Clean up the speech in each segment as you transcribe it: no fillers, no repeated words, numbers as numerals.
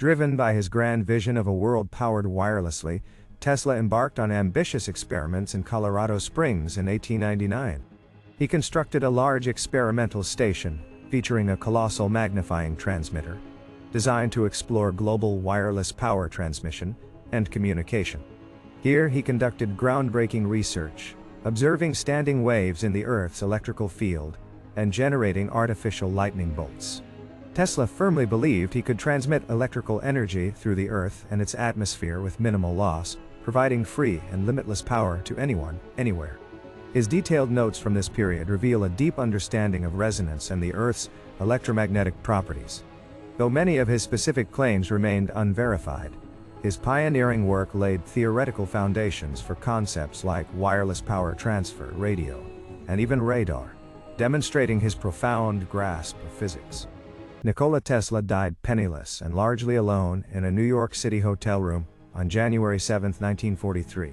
Driven by his grand vision of a world powered wirelessly, Tesla embarked on ambitious experiments in Colorado Springs in 1899. He constructed a large experimental station, featuring a colossal magnifying transmitter, designed to explore global wireless power transmission and communication. Here he conducted groundbreaking research, observing standing waves in the Earth's electrical field, and generating artificial lightning bolts. Tesla firmly believed he could transmit electrical energy through the Earth and its atmosphere with minimal loss, providing free and limitless power to anyone, anywhere. His detailed notes from this period reveal a deep understanding of resonance and the Earth's electromagnetic properties. Though many of his specific claims remained unverified, his pioneering work laid theoretical foundations for concepts like wireless power transfer, radio, and even radar, demonstrating his profound grasp of physics. Nikola Tesla died penniless and largely alone in a New York City hotel room on January 7, 1943,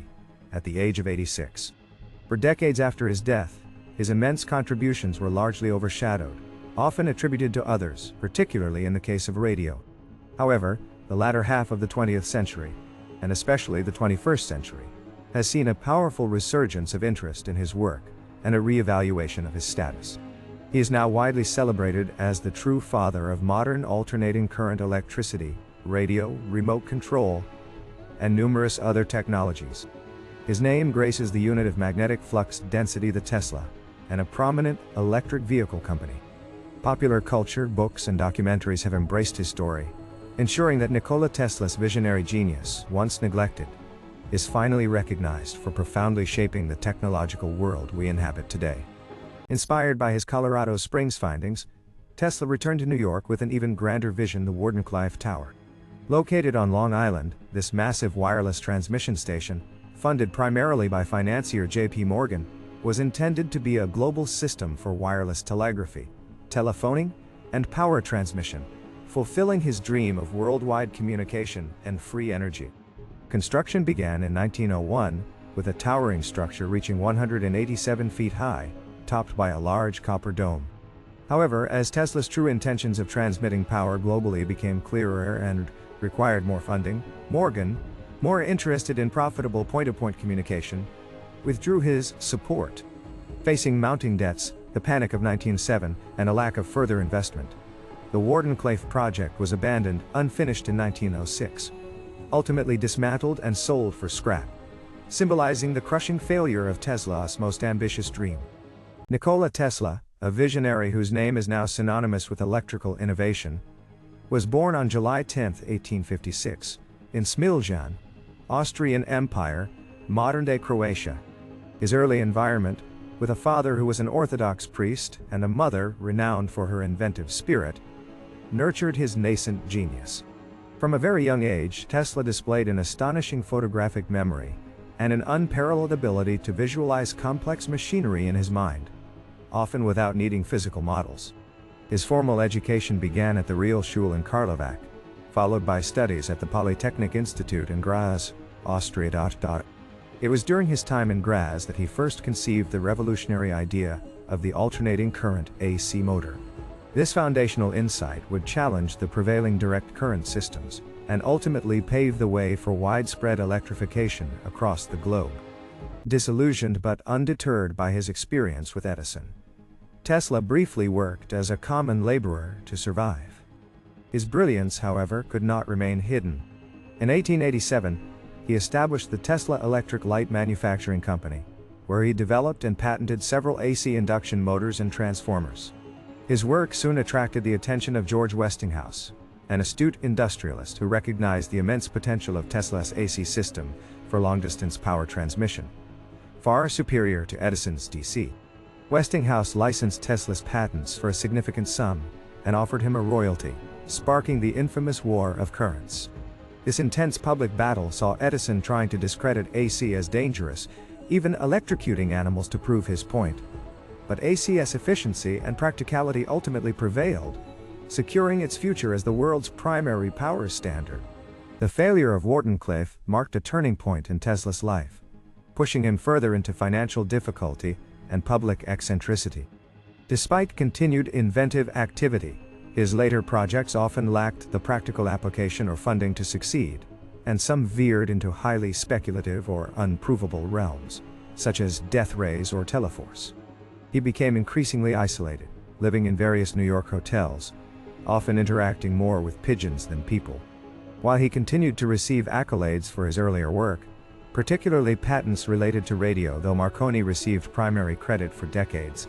at the age of 86. For decades after his death, his immense contributions were largely overshadowed, often attributed to others, particularly in the case of radio. However, the latter half of the 20th century, and especially the 21st century, has seen a powerful resurgence of interest in his work and a re-evaluation of his status. He is now widely celebrated as the true father of modern alternating current electricity, radio, remote control, and numerous other technologies. His name graces the unit of magnetic flux density, the Tesla, and a prominent electric vehicle company. Popular culture, books, and documentaries have embraced his story, ensuring that Nikola Tesla's visionary genius, once neglected, is finally recognized for profoundly shaping the technological world we inhabit today. Inspired by his Colorado Springs findings, Tesla returned to New York with an even grander vision: the Wardenclyffe Tower. Located on Long Island, this massive wireless transmission station, funded primarily by financier J.P. Morgan, was intended to be a global system for wireless telegraphy, telephoning, and power transmission, fulfilling his dream of worldwide communication and free energy. Construction began in 1901, with a towering structure reaching 187 feet high, topped by a large copper dome. However, as Tesla's true intentions of transmitting power globally became clearer and required more funding, Morgan, more interested in profitable point-to-point communication, withdrew his support. Facing mounting debts, the Panic of 1907, and a lack of further investment, the Wardenclyffe project was abandoned, unfinished in 1906, ultimately dismantled and sold for scrap, symbolizing the crushing failure of Tesla's most ambitious dream. Nikola Tesla, a visionary whose name is now synonymous with electrical innovation, was born on July 10, 1856, in Smiljan, Austrian Empire, modern-day Croatia. His early environment, with a father who was an Orthodox priest and a mother renowned for her inventive spirit, nurtured his nascent genius. From a very young age, Tesla displayed an astonishing photographic memory and an unparalleled ability to visualize complex machinery in his mind, often without needing physical models. His formal education began at the Realschule in Karlovac, followed by studies at the Polytechnic Institute in Graz, Austria. It was during his time in Graz that he first conceived the revolutionary idea of the alternating current AC motor. This foundational insight would challenge the prevailing direct current systems and ultimately pave the way for widespread electrification across the globe. Disillusioned but undeterred by his experience with Edison, Tesla briefly worked as a common laborer to survive. His brilliance, however, could not remain hidden. In 1887, he established the Tesla Electric Light Manufacturing Company, where he developed and patented several AC induction motors and transformers. His work soon attracted the attention of George Westinghouse, an astute industrialist who recognized the immense potential of Tesla's AC system for long-distance power transmission, far superior to Edison's DC. Westinghouse licensed Tesla's patents for a significant sum and offered him a royalty, sparking the infamous War of Currents. This intense public battle saw Edison trying to discredit AC as dangerous, even electrocuting animals to prove his point. But AC's efficiency and practicality ultimately prevailed, securing its future as the world's primary power standard. The failure of Wardenclyffe marked a turning point in Tesla's life, pushing him further into financial difficulty and public eccentricity. Despite continued inventive activity, His later projects often lacked the practical application or funding to succeed, and some veered into highly speculative or unprovable realms, such as death rays or teleforce. He became increasingly isolated, living in various New York hotels, often interacting more with pigeons than people. While he continued to receive accolades for his earlier work, particularly patents related to radio, though Marconi received primary credit for decades,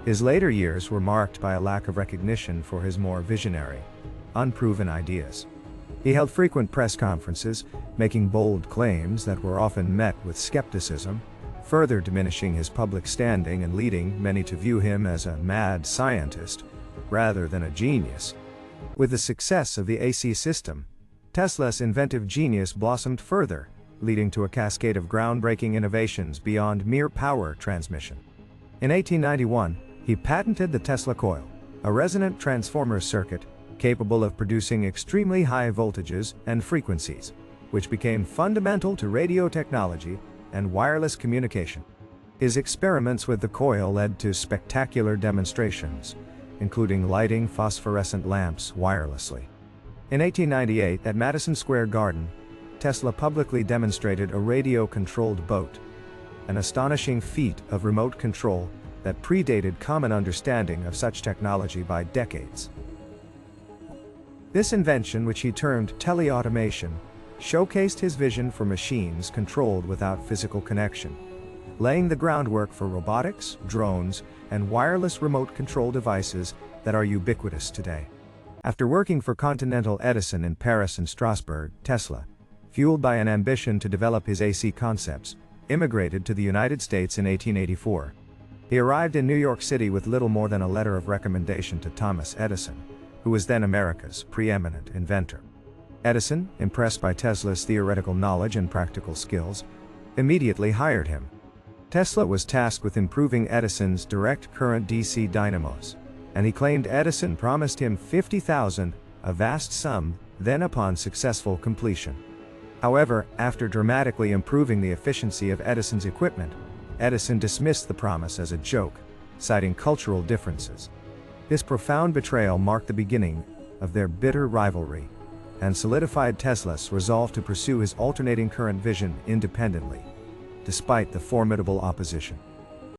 his later years were marked by a lack of recognition for his more visionary, unproven ideas. He held frequent press conferences, making bold claims that were often met with skepticism, further diminishing his public standing and leading many to view him as a mad scientist, rather than a genius. With the success of the AC system, Tesla's inventive genius blossomed further, leading to a cascade of groundbreaking innovations beyond mere power transmission. In 1891, he patented the Tesla coil, a resonant transformer circuit capable of producing extremely high voltages and frequencies, which became fundamental to radio technology and wireless communication. His experiments with the coil led to spectacular demonstrations, including lighting phosphorescent lamps wirelessly. In 1898, at Madison Square Garden, Tesla publicly demonstrated a radio-controlled boat, an astonishing feat of remote control that predated common understanding of such technology by decades. This invention, which he termed teleautomation, showcased his vision for machines controlled without physical connection, laying the groundwork for robotics, drones, and wireless remote control devices that are ubiquitous today. After working for Continental Edison in Paris and Strasbourg, Tesla, fueled by an ambition to develop his AC concepts, immigrated to the United States in 1884. He arrived in New York City with little more than a letter of recommendation to Thomas Edison, who was then America's preeminent inventor. Edison, impressed by Tesla's theoretical knowledge and practical skills, immediately hired him. Tesla was tasked with improving Edison's direct current DC dynamos, and he claimed Edison promised him $50,000, a vast sum, then upon successful completion. However, after dramatically improving the efficiency of Edison's equipment, Edison dismissed the promise as a joke, citing cultural differences. This profound betrayal marked the beginning of their bitter rivalry, and solidified Tesla's resolve to pursue his alternating current vision independently, despite the formidable opposition.